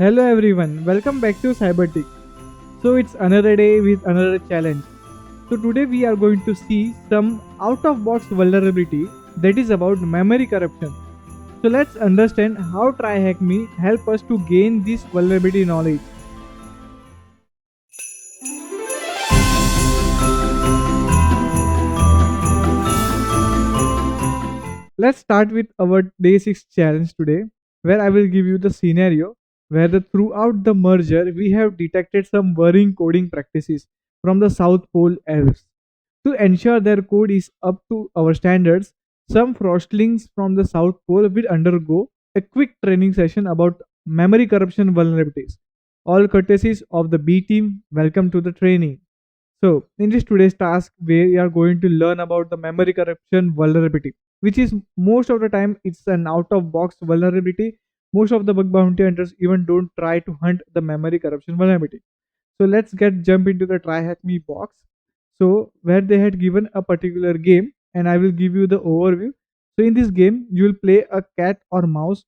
Hello everyone, welcome back to Cybertix. So it's another day with another challenge. So today we are going to see some out of box vulnerability that is about memory corruption. So let's understand how TryHackMe help us to gain this vulnerability knowledge. Let's start with our day 6 challenge today, where I will give you the scenario where throughout the merger we have detected some worrying coding practices from the South Pole elves. To ensure their code is up to our standards, some frostlings from the South Pole will undergo a quick training session about memory corruption vulnerabilities. All courtesies of the B team, welcome to the training. So, in this today's task, we are going to learn about the memory corruption vulnerability, which is most of the time it's an out-of-box vulnerability. Most of the bug bounty hunters even don't try to hunt the memory corruption vulnerability. So let's get jump into the TryHackMe box. So where they had given a particular game, and I will give you the overview. So in this game, you will play a cat or mouse.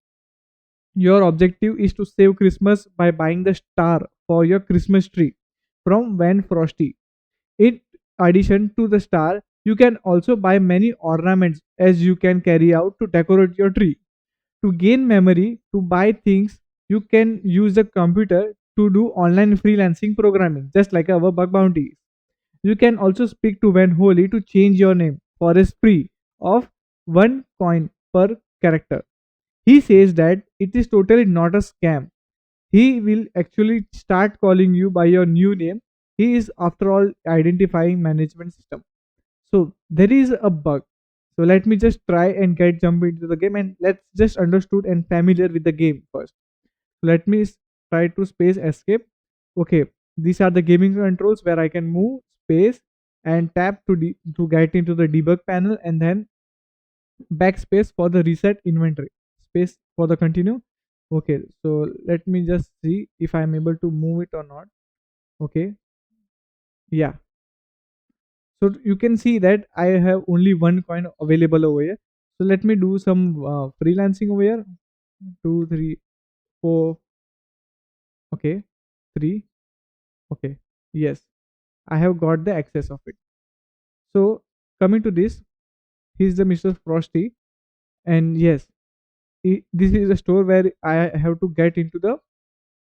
Your objective is to save Christmas by buying the star for your Christmas tree from Van Frosty. In addition to the star, you can also buy many ornaments as you can carry out to decorate your tree. To gain memory, to buy things, you can use the computer to do online freelancing programming, just like our bug bounty. You can also speak to Van Holy to change your name for a spree of 1 coin per character. He says that it is totally not a scam. He will actually start calling you by your new name. He is, after all, identifying management system. So there is a bug. So let me just try and get jump into the game, and let's just understood and familiar with the game first. Let me try to space escape. Okay, these are the gaming controls where I can move space and tap to get into the debug panel, and then backspace for the reset inventory, space for the continue. Okay, so let me just see if I'm able to move it or not. Okay, yeah. So you can see that I have only 1 coin available over here. So let me do some freelancing over here. Two, three, four. Okay, three. Okay, yes, I have got the access of it. So coming to this, he's the Mr. Frosty, and yes, this is a store where I have to get into the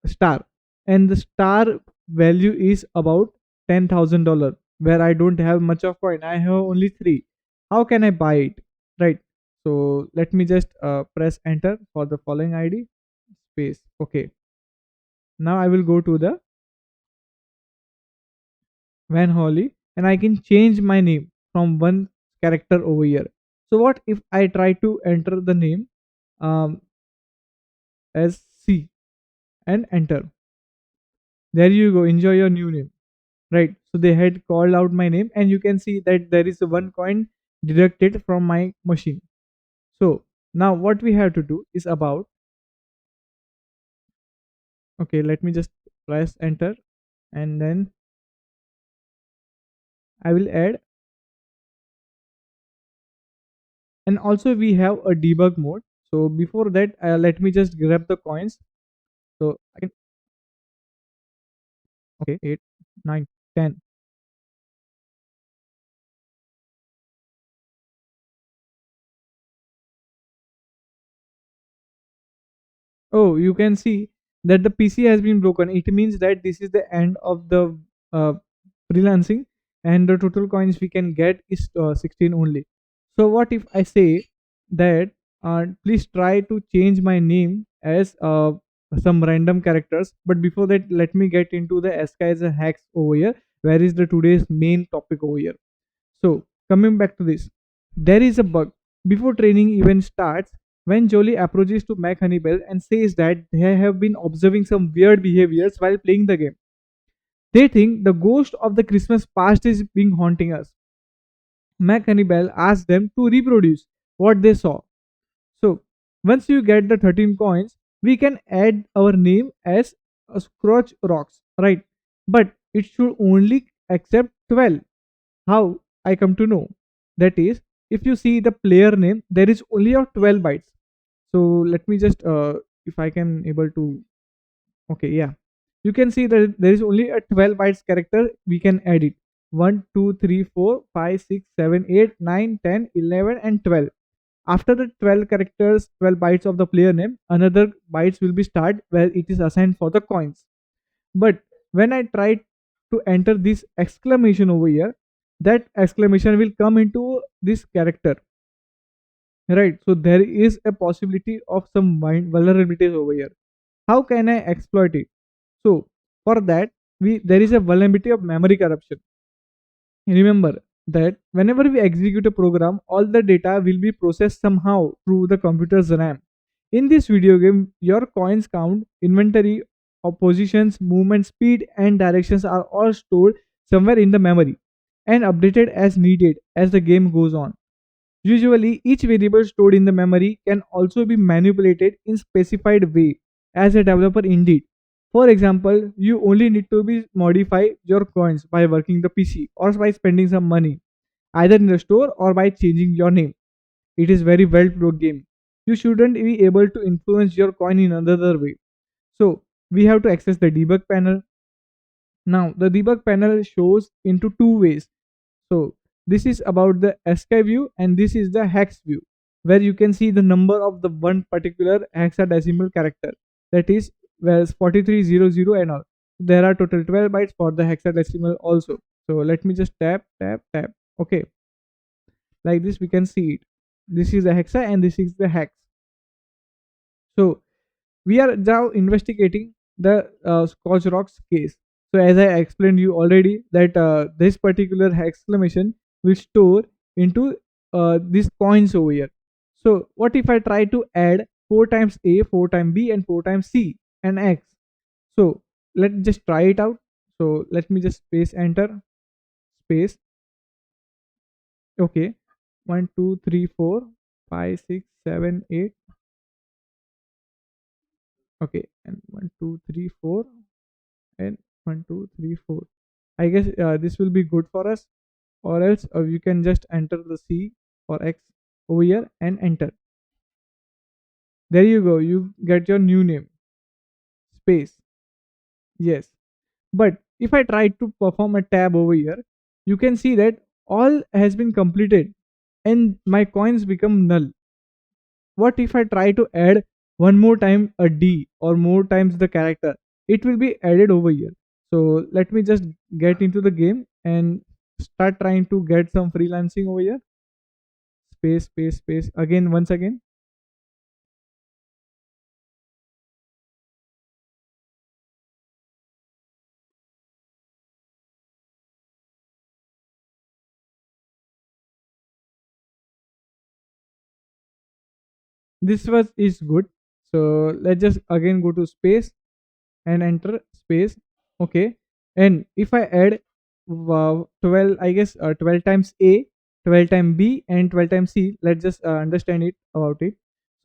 star, and the star value is about $10,000. Where I don't have much of coin, I have only three. How can I buy it? Right. So let me just press enter for the following ID space. Okay. Now I will go to the Van Holly, and I can change my name from one character over here. So what if I try to enter the name um, as C and enter? There you go. Enjoy your new name. Right. So they had called out my name, and you can see that there is a 1 coin deducted from my machine. So now what we have to do is about, okay, let me just press enter, and then I will add, and also we have a debug mode. So before that, let me just grab the coins. So I can, okay, 8, 9, 10. Oh, you can see that the PC has been broken. It means that this is the end of the uh, freelancing, and the total coins we can get is 16 only. So what if I say that please try to change my name as some random characters, but before that let me get into the SK as a hacks over here, where is the today's main topic over here. So coming back to this, there is a bug. Before training even starts, when Jolie approaches to Mac Honeybell and says that they have been observing some weird behaviors while playing the game. They think the ghost of the Christmas past is being haunting us. Mac Honeybell asks them to reproduce what they saw. So once you get the 13 coins, we can add our name as a Scrotch Rocks, right? But it should only accept 12. How I come to know? That is, if you see the player name, there is only a 12 bytes. So let me just, if I can able to Okay, yeah. You can see that there is only a 12 bytes character we can edit. 1, 2, 3, 4, 5, 6, 7, 8, 9, 10, 11, and 12. After the 12 characters, 12 bytes of the player name, another bytes will be start where it is assigned for the coins. But when I try to enter this exclamation over here, that exclamation will come into this character, right? So there is a possibility of some vulnerabilities over here. How can I exploit it? So for that, we there is a vulnerability of memory corruption. Remember that whenever we execute a program, all the data will be processed somehow through the computer's RAM. In this video game, your coins count, inventory, positions, movement speed, and directions are all stored somewhere in the memory and updated as needed as the game goes on. Usually, each variable stored in the memory can also be manipulated in specified way as a developer indeed. For example, you only need to be modify your coins by working the PC or by spending some money, either in the store or by changing your name. It is very well pro game. You shouldn't be able to influence your coin in another way. So we have to access the debug panel. Now the debug panel shows into two ways. So this is about the ASCII view and this is the hex view, where you can see the number of the one particular hexadecimal character, that is whereas 4300 and all. There are total 12 bytes for the hexadecimal also. So let me just tap tap tap. Okay, like this we can see it. This is the hexa and this is the hex. So we are now investigating the Scotch Rocks case. So as I explained you already that this particular exclamation will store into these coins over here. So what if I try to add 4 times A, 4 times B, and 4 times C and X? So let's just try it out. So let me just space enter space. Okay, 1, 2, 3, 4, 5, 6, 7, 8. Okay, and 1, 2, 3, 4, and 1, 2, 3, 4. I guess this will be good for us, or else you can just enter the C or X over here and enter. There you go, you get your new name. Space. Yes. But if I try to perform a tab over here, you can see that all has been completed and my coins become null. What if I try to add one more time a D or more times the character? It will be added over here. So let me just get into the game and start trying to get some freelancing over here. Space, space, space. Again, once again. This was is good. So let's just again go to space and enter space. Okay, and if I add 12, I guess 12 times A, 12 times B, and 12 times C, let's just understand it about it.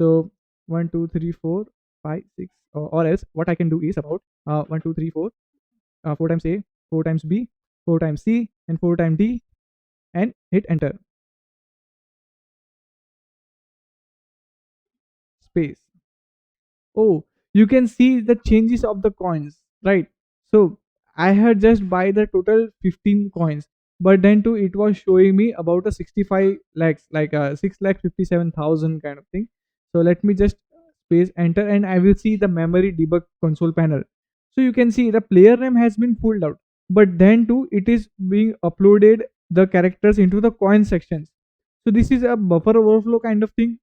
So 1, 2, 3, 4, 5, 6, or else what I can do is about 1, 2, 3, 4, 4 times A, 4 times B, 4 times C, and 4 times D, and hit enter. Space. Oh, you can see the changes of the coins, right? So I had just buy the total 15 coins, but then too it was showing me about a 65 lakhs, like a 6,57,000 kind of thing. So let me just space enter and I will see the memory debug console panel. So you can see the player name has been pulled out, but then too it is being uploaded the characters into the coin sections. So this is a buffer overflow kind of thing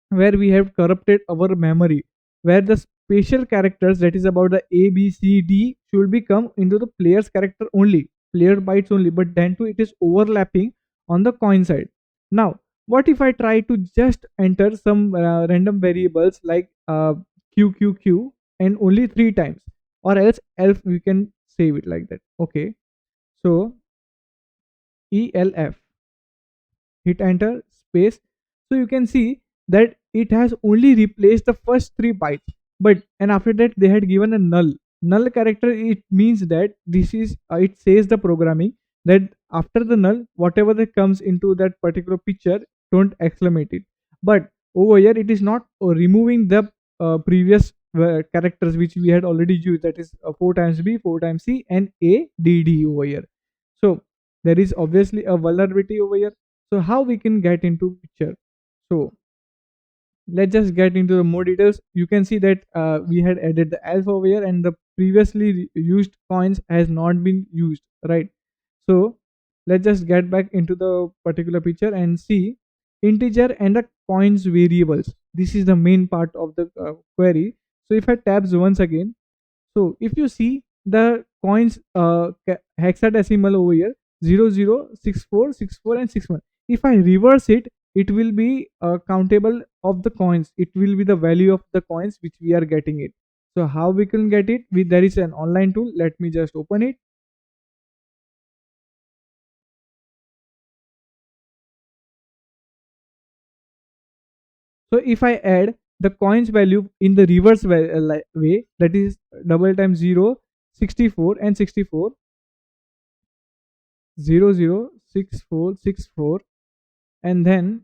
where we have corrupted our memory, where the special characters, that is about the A, B, C, D, should be come into the player's character only, player bytes only, but then too it is overlapping on the coin side. Now what if I try to just enter some random variables like q and only 3 times, or else we can save it like that. Okay, so ELF, hit enter space. So you can see that it has only replaced the first 3 bytes, but and after that they had given a null character. It means that this is it says the programming that after the null, whatever that comes into that particular picture, don't exclamate it. But over here it is not removing the previous characters which we had already used, that is 4 times b, 4 times c, and a d d over here. So there is obviously a vulnerability over here. So how we can get into picture? So let's just get into the more details. You can see that we had added the alpha over here, and the previously used coins has not been used, right? So let's just get back into the particular picture and see integer and the coins variables. This is the main part of the query. So if I tabs once again, so if you see the coins hexadecimal over here, 006464 and 61. If I reverse it, it will be countable of the coins. It will be the value of the coins which we are getting it. So how we can get it? There is an online tool. Let me just open it. So if I add the coins value in the reverse way, that is double times 0, 64 and 64, 006464, and then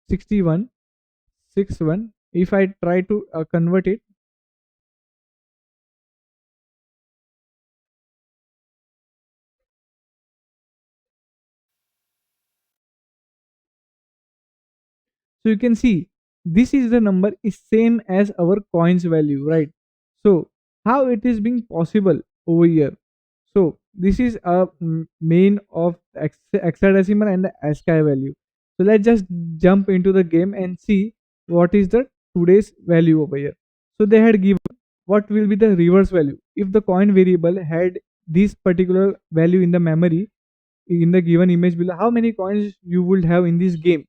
61, 61. If I try to convert it, so you can see this is the number is same as our coins value, right? So how it is being possible over here? So this is a main of hexadecimal and the ASCII value. So let's just jump into the game and see what is the today's value over here. So they had given what will be the reverse value if the coin variable had this particular value in the memory in the given image below. How many coins you would have in this game?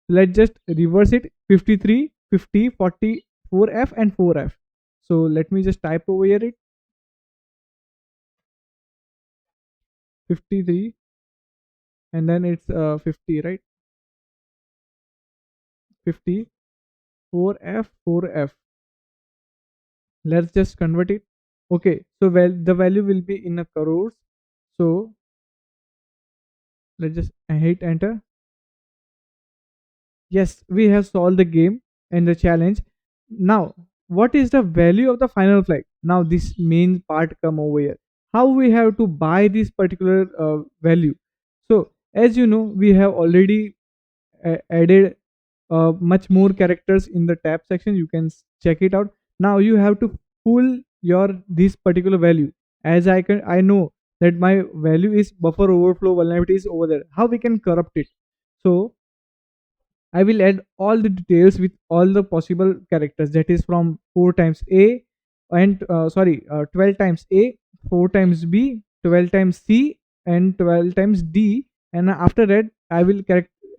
Let's just reverse it: 53, 50, 40, 4f and 4f. So let me just type over here it 53, and then it's 50, right? 50, 4f, 4f. Let's just convert it. Okay, so well the value will be in a crores. So let's just hit enter. Yes, we have solved the game and the challenge. Now what is the value of the final flag? Now this main part come over here. How we have to buy this particular value? So as you know, we have already added much more characters in the tab section. You can check it out. Now you have to pull your this particular value. As I know that my value is buffer overflow vulnerability is over there. How we can corrupt it? So I will add all the details with all the possible characters, that is from 4 times A and 12 times A, 4 times B, 12 times C, and 12 times D. And after that, I will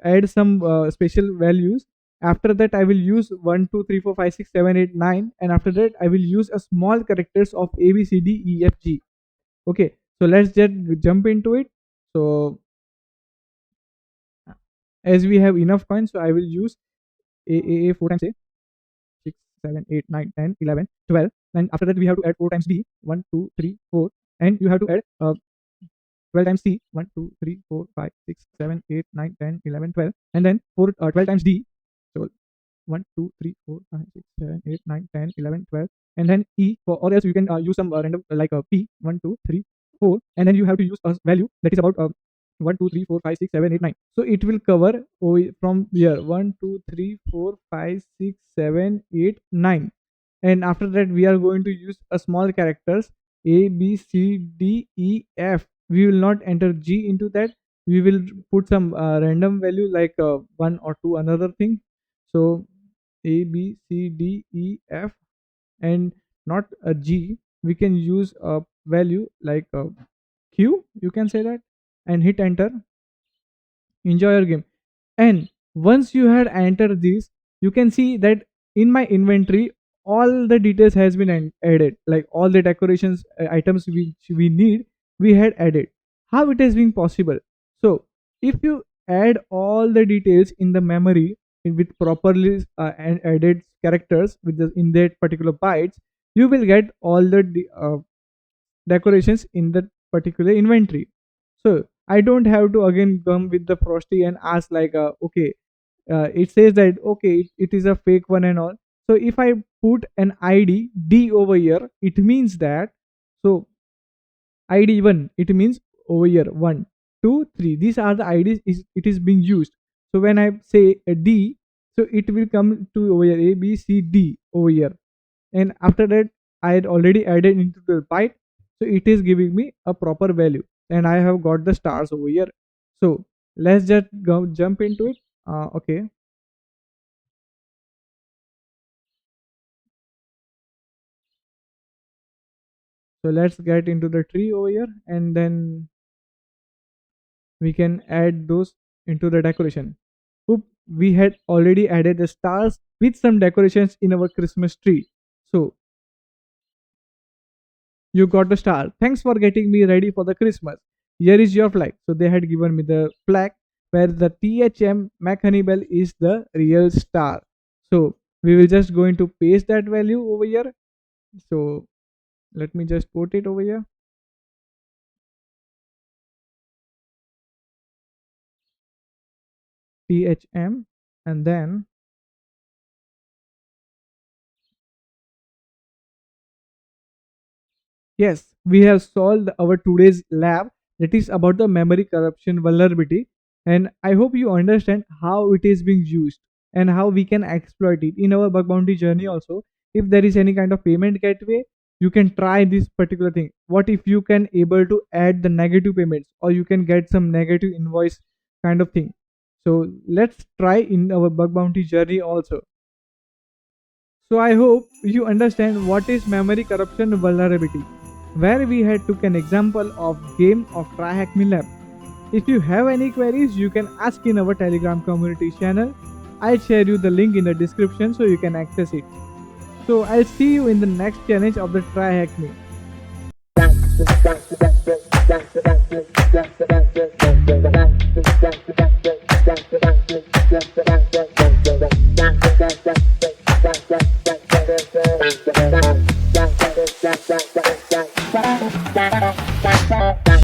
add some special values. After that, I will use 1, 2, 3, 4, 5, 6, 7, 8, 9. And after that, I will use a small characters of A, B, C, D, E, F, G. Okay, so let's just jump into it. So as we have enough coins, so I will use A 4 times A, 6, 7, 8, 9, 10, 11, 12. And after that, we have to add 4 times B, 1, 2, 3, 4. And you have to add 12 times C, 1, 2, 3, 4, 5, 6, 7, 8, 9, 10, 11, 12. And then 12 times D. So 1, 2, 3, 4, 5, 6, 7, 8, 9, 10, 11, 12. And then E, or else you can use some random like P, 1, 2, 3, 4. And then you have to use a value that is about 1, 2, 3, 4, 5, 6, 7, 8, 9. So it will cover from here 1, 2, 3, 4, 5, 6, 7, 8, 9. And after that, we are going to use a small characters A, B, C, D, E, F. We will not enter G into that. We will put some random value like 1 or 2 another thing. So A, B, C, D, E, F, and not a G. We can use a value like Q, you can say that, and hit enter. Enjoy your game. And once you had entered this, you can see that in my inventory all the details has been added, like all the decorations items which we need, we had added. How it has been possible? So if you add all the details in the memory with properly and added characters with the in that particular bytes, you will get all the decorations in that particular inventory. So I don't have to again come with the frosty and ask like okay, it says that okay, it is a fake one and all. So if I put an ID D over here, it means that, so ID 1, it means over here 1, 2, 3. These are the IDs it is being used. So when I say a D, so it will come to over here A, B, C, D over here. And after that, I had already added into the byte. So it is giving me a proper value. And I have got the stars over here. So let's just go jump into it. Okay. So let's get into the tree over here, and then we can add those into the decoration. Oop, we had already added the stars with some decorations in our Christmas tree. So you got the star. Thanks for getting me ready for the Christmas. Here is your flag. So they had given me the flag where the THM 𝑚𝙦𝒏 is the real star. So we will just going to paste that value over here. So let me just put it over here. THM, and then yes, we have solved our today's lab, that is about the memory corruption vulnerability, and I hope you understand how it is being used and how we can exploit it in our bug bounty journey also. If there is any kind of payment gateway, you can try this particular thing. What if you can able to add the negative payments, or you can get some negative invoice kind of thing. So let's try in our bug bounty journey also. So I hope you understand what is memory corruption vulnerability, where we had took an example of game of TryHackMe lab. If you have any queries, you can ask in our Telegram community channel. I'll share you the link in the description so you can access it. So I'll see you in the next challenge of the TryHackMe. 𝑚𝙦𝒏 𝑻𝙧𝒚𝙃𝒂𝙘𝒌𝙈𝒆